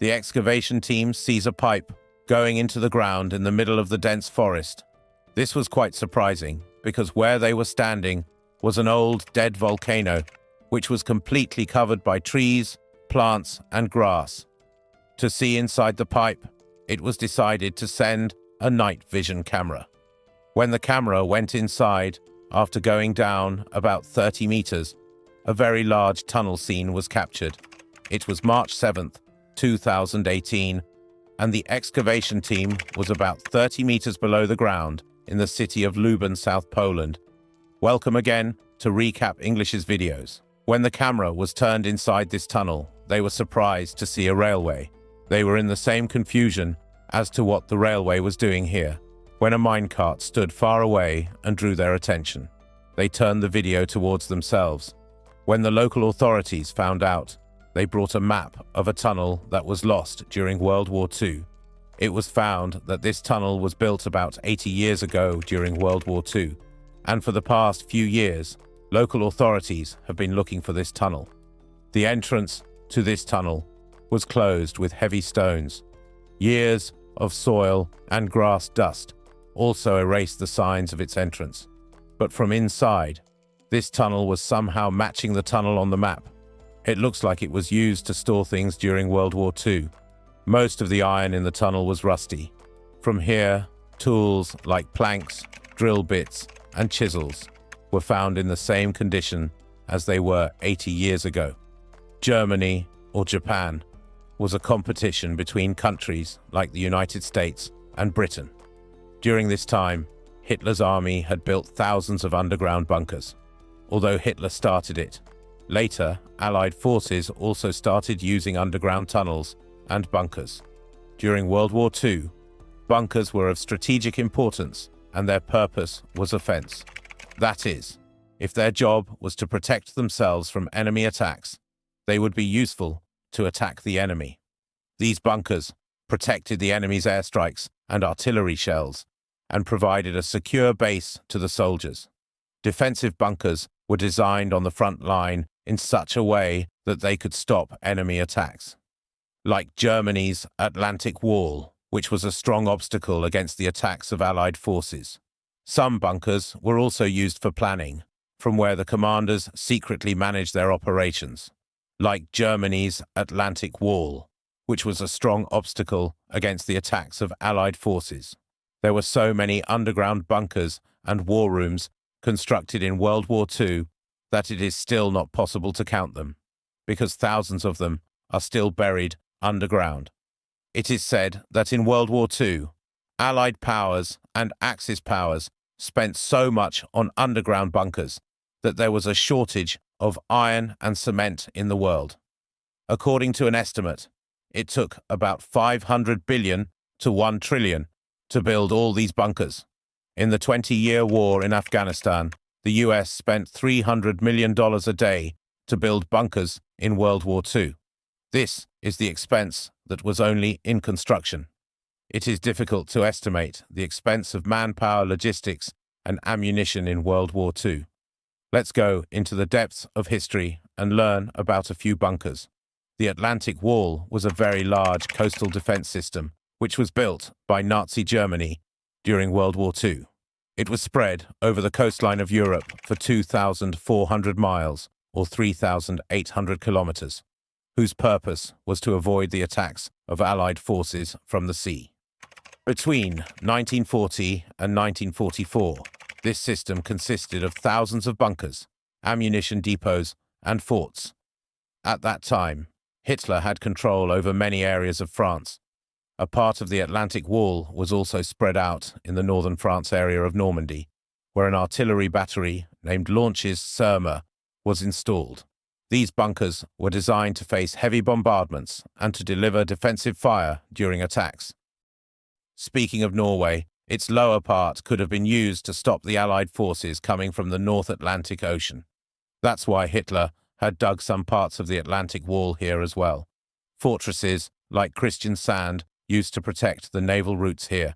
The excavation team sees a pipe going into the ground in the middle of the dense forest. This was quite surprising, because where they were standing was an old, dead volcano, which was completely covered by trees, plants, and grass. To see inside the pipe, it was decided to send a night vision camera. When the camera went inside, after going down about 30 meters, a very large tunnel scene was captured. It was March 7th, 2018, and the excavation team was about 30 meters below the ground in the city of Lublin, South Poland. Welcome again to Recap English's videos. When the camera was turned inside this tunnel, they were surprised to see a railway. They were in the same confusion as to what the railway was doing here, when a minecart stood far away and drew their attention. They turned the video towards themselves. When the local authorities found out, they brought a map of a tunnel that was lost during World War II. It was found that this tunnel was built about 80 years ago during World War II, and for the past few years, local authorities have been looking for this tunnel. The entrance to this tunnel was closed with heavy stones. Years of soil and grass dust also erased the signs of its entrance. But from inside, this tunnel was somehow matching the tunnel on the map. It looks like it was used to store things during World War II. Most of the iron in the tunnel was rusty. From here, tools like planks, drill bits, and chisels were found in the same condition as they were 80 years ago. Germany, or Japan, was a competition between countries like the United States and Britain. During this time, Hitler's army had built thousands of underground bunkers. Although Hitler started it, later Allied forces also started using underground tunnels and bunkers. During World War II, bunkers were of strategic importance and their purpose was offense. That is, if their job was to protect themselves from enemy attacks, they would be useful to attack the enemy. These bunkers protected the enemy's airstrikes and artillery shells and provided a secure base to the soldiers. Defensive bunkers were designed on the front line in such a way that they could stop enemy attacks. Like Germany's Atlantic Wall, which was a strong obstacle against the attacks of Allied forces. Some bunkers were also used for planning, from where the commanders secretly managed their operations. Like Germany's Atlantic Wall, which was a strong obstacle against the attacks of Allied forces. There were so many underground bunkers and war rooms constructed in World War II that it is still not possible to count them, because thousands of them are still buried underground. It is said that in World War II, Allied powers and Axis powers spent so much on underground bunkers that there was a shortage of iron and cement in the world. According to an estimate, it took about 500 billion to 1 trillion to build all these bunkers. In the 20-year war in Afghanistan, the US spent $300 million a day to build bunkers in World War II. This is the expense that was only in construction. It is difficult to estimate the expense of manpower, logistics, and ammunition in World War II. Let's go into the depths of history and learn about a few bunkers. The Atlantic Wall was a very large coastal defense system, which was built by Nazi Germany during World War II. It was spread over the coastline of Europe for 2,400 miles, or 3,800 kilometers, whose purpose was to avoid the attacks of Allied forces from the sea. Between 1940 and 1944, this system consisted of thousands of bunkers, ammunition depots, and forts. At that time, Hitler had control over many areas of France. A part of the Atlantic Wall was also spread out in the northern France area of Normandy, where an artillery battery named Launches-sur-Mer was installed. These bunkers were designed to face heavy bombardments and to deliver defensive fire during attacks. Speaking of Norway, its lower part could have been used to stop the Allied forces coming from the North Atlantic Ocean. That's why Hitler had dug some parts of the Atlantic Wall here as well. Fortresses like Christiansand used to protect the naval routes here.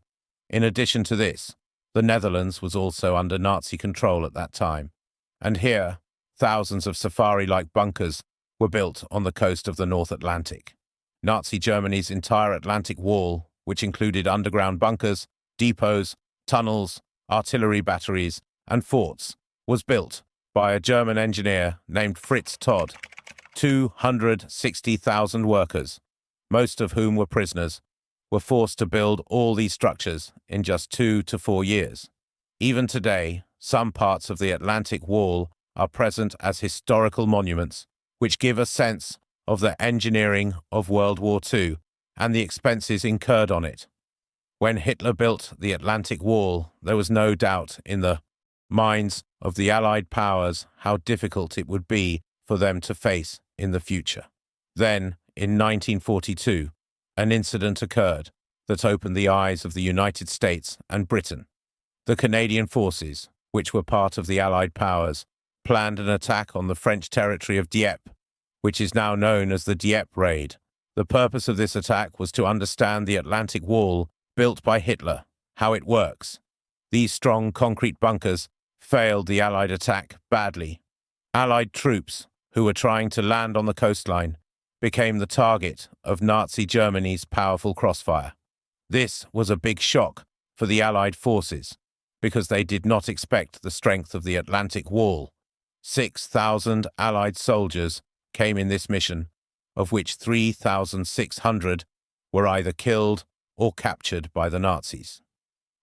In addition to this, the Netherlands was also under Nazi control at that time, and here, thousands of safari-like bunkers were built on the coast of the North Atlantic. Nazi Germany's entire Atlantic Wall, which included underground bunkers, depots, tunnels, artillery batteries, and forts, was built by a German engineer named Fritz Todd. 260,000 workers, most of whom were prisoners, were forced to build all these structures in just 2 to 4 years. Even today, some parts of the Atlantic Wall are present as historical monuments, which give a sense of the engineering of World War II and the expenses incurred on it. When Hitler built the Atlantic Wall, there was no doubt in the minds of the Allied powers how difficult it would be for them to face in the future. Then, in 1942, an incident occurred that opened the eyes of the United States and Britain. The Canadian forces, which were part of the Allied powers, planned an attack on the French territory of Dieppe, which is now known as the Dieppe Raid. The purpose of this attack was to understand the Atlantic Wall built by Hitler, how it works. These strong concrete bunkers failed the Allied attack badly. Allied troops, who were trying to land on the coastline, became the target of Nazi Germany's powerful crossfire. This was a big shock for the Allied forces, because they did not expect the strength of the Atlantic Wall. 6,000 Allied soldiers came in this mission, of which 3,600 were either killed or captured by the Nazis.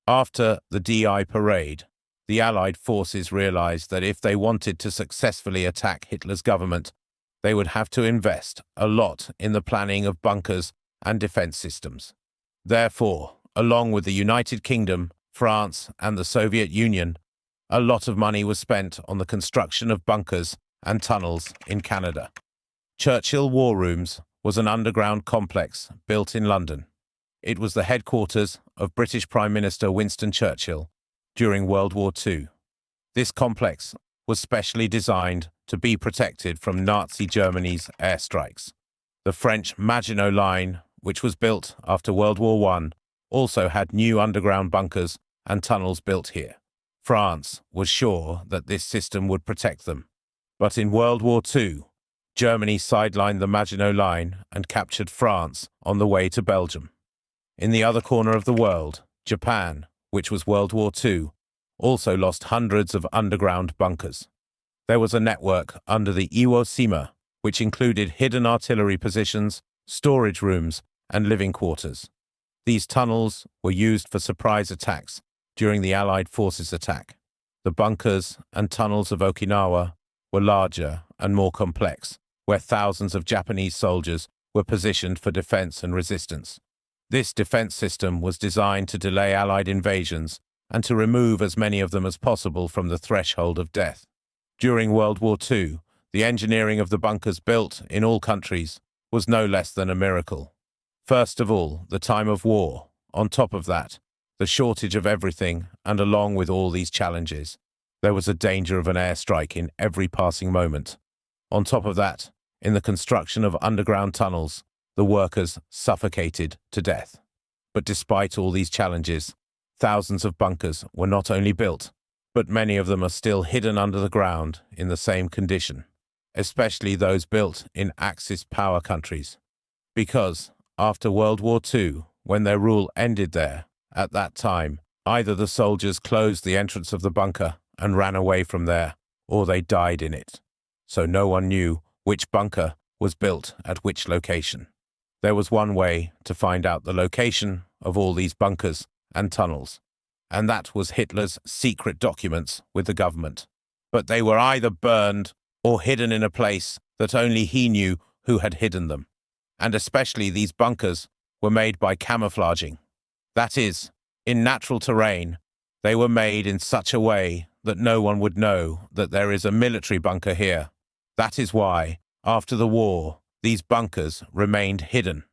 After the DI parade, the Allied forces realized that if they wanted to successfully attack Hitler's government, they would have to invest a lot in the planning of bunkers and defense systems. Therefore, along with the United Kingdom, France, and the Soviet Union, a lot of money was spent on the construction of bunkers and tunnels in Canada. Churchill War Rooms was an underground complex built in London. It was the headquarters of British Prime Minister Winston Churchill during World War II. This complex was specially designed to be protected from Nazi Germany's airstrikes. The French Maginot Line, which was built after World War I, also had new underground bunkers and tunnels built here. France was sure that this system would protect them. But in World War II, Germany sidelined the Maginot Line and captured France on the way to Belgium. In the other corner of the world, Japan, which was World War II, also lost hundreds of underground bunkers. There was a network under the Iwo Jima, which included hidden artillery positions, storage rooms, and living quarters. These tunnels were used for surprise attacks during the Allied forces' attack. The bunkers and tunnels of Okinawa were larger and more complex, where thousands of Japanese soldiers were positioned for defense and resistance. This defense system was designed to delay Allied invasions and to remove as many of them as possible from the threshold of death. During World War II, the engineering of the bunkers built in all countries was no less than a miracle. First of all, the time of war. On top of that, the shortage of everything, and along with all these challenges, there was a danger of an airstrike in every passing moment. On top of that, in the construction of underground tunnels, the workers suffocated to death. But despite all these challenges, thousands of bunkers were not only built, but many of them are still hidden under the ground in the same condition, especially those built in Axis power countries. Because, after World War II, when their rule ended there, at that time, either the soldiers closed the entrance of the bunker and ran away from there, or they died in it. So no one knew which bunker was built at which location. There was one way to find out the location of all these bunkers and tunnels, and that was Hitler's secret documents with the government. But they were either burned or hidden in a place that only he knew who had hidden them. And especially these bunkers were made by camouflaging. That is, in natural terrain, they were made in such a way that no one would know that there is a military bunker here. That is why, after the war, these bunkers remained hidden.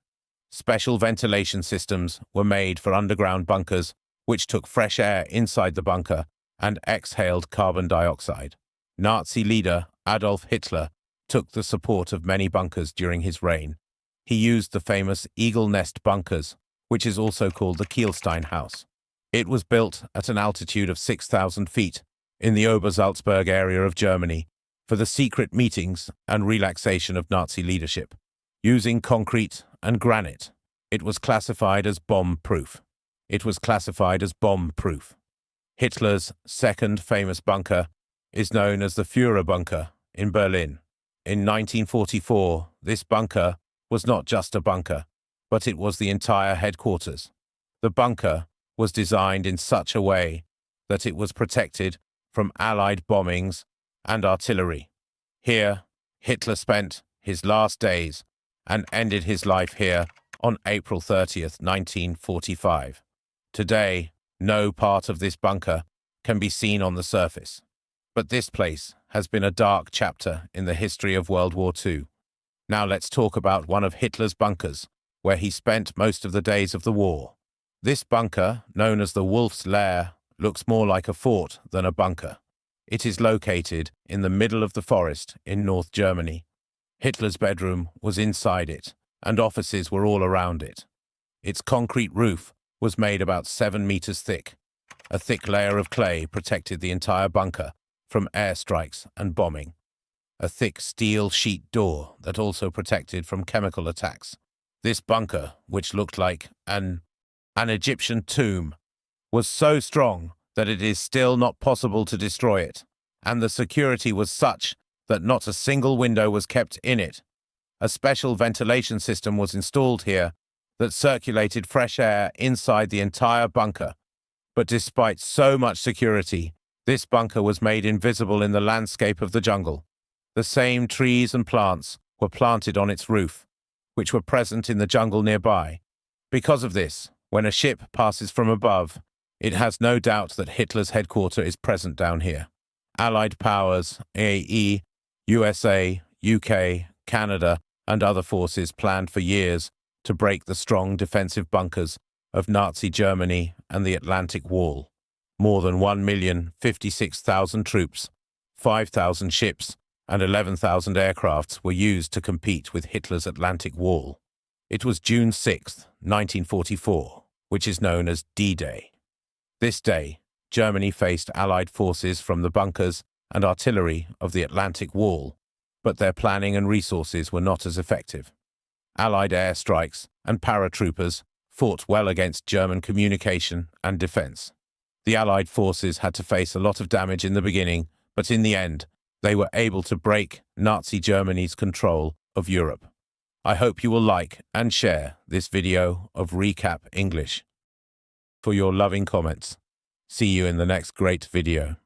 Special ventilation systems were made for underground bunkers, which took fresh air inside the bunker and exhaled carbon dioxide. Nazi leader Adolf Hitler took the support of many bunkers during his reign. He used the famous Eagle Nest bunkers, which is also called the Kielstein House. It was built at an altitude of 6,000 feet in the Obersalzberg area of Germany for the secret meetings and relaxation of Nazi leadership. Using concrete and granite. It was classified as bomb-proof. Hitler's second famous bunker is known as the Führer bunker in Berlin. In 1944, this bunker was not just a bunker, but it was the entire headquarters. The bunker was designed in such a way that it was protected from Allied bombings and artillery. Here, Hitler spent his last days and ended his life here on April 30th, 1945. Today, no part of this bunker can be seen on the surface. But this place has been a dark chapter in the history of World War II. Now let's talk about one of Hitler's bunkers, where he spent most of the days of the war. This bunker, known as the Wolf's Lair, looks more like a fort than a bunker. It is located in the middle of the forest in North Germany. Hitler's bedroom was inside it, and offices were all around it. Its concrete roof was made about 7 meters thick. A thick layer of clay protected the entire bunker from airstrikes and bombing. A thick steel sheet door that also protected from chemical attacks. This bunker, which looked like an Egyptian tomb, was so strong that it is still not possible to destroy it, and the security was such that not a single window was kept in it. A special ventilation system was installed here that circulated fresh air inside the entire bunker. But despite so much security, this bunker was made invisible in the landscape of the jungle. The same trees and plants were planted on its roof, which were present in the jungle nearby. Because of this, when a ship passes from above, it has no doubt that Hitler's headquarters is present down here. Allied powers, AE, USA, UK, Canada, and other forces planned for years to break the strong defensive bunkers of Nazi Germany and the Atlantic Wall. More than 1,056,000 troops, 5,000 ships, and 11,000 aircrafts were used to compete with Hitler's Atlantic Wall. It was June 6, 1944, which is known as D-Day. This day, Germany faced Allied forces from the bunkers and artillery of the Atlantic Wall, but their planning and resources were not as effective. Allied airstrikes and paratroopers fought well against German communication and defense. The Allied forces had to face a lot of damage in the beginning, but in the end, they were able to break Nazi Germany's control of Europe. I hope you will like and share this video of Recap English. For your loving comments. See you in the next great video.